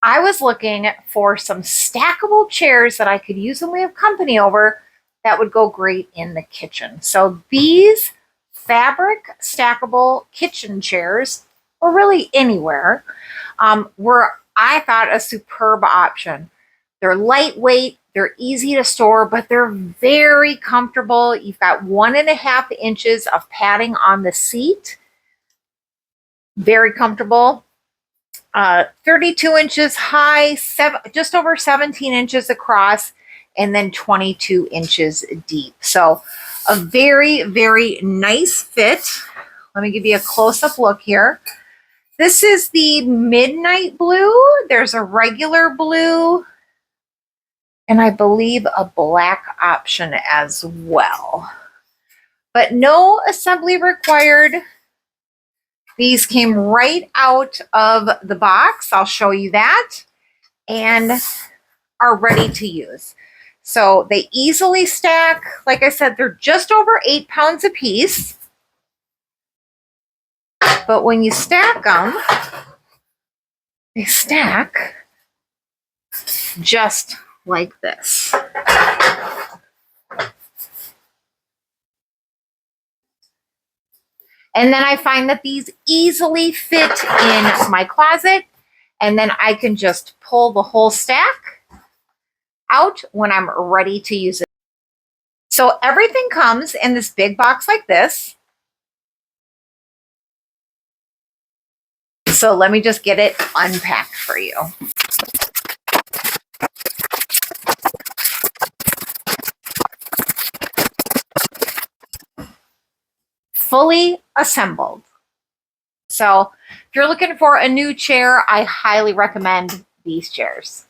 I was looking for some stackable chairs that I could use when we have company over that would go great in the kitchen. So these fabric stackable kitchen chairs, or really anywhere, were, I thought, a superb option. They're lightweight, they're easy to store, but they're very comfortable. You've got 1.5 inches of padding on the seat. Very comfortable. 32 inches high, just over 17 inches across, and then 22 inches deep. So a very, very nice fit. Let me give you a close-up look here. This is the midnight blue. There's a regular blue, and I believe a black option as well. But no assembly required. These came right out of the box. I'll show you that, and are ready to use. So they easily stack. Like I said, they're just over 8 pounds a piece. But when you stack them, they stack just like this. And then I find that these easily fit in my closet, and then I can just pull the whole stack out when I'm ready to use it. So everything comes in this big box like this. So let me just get it unpacked for you. Fully assembled. So if you're looking for a new chair, I highly recommend these chairs.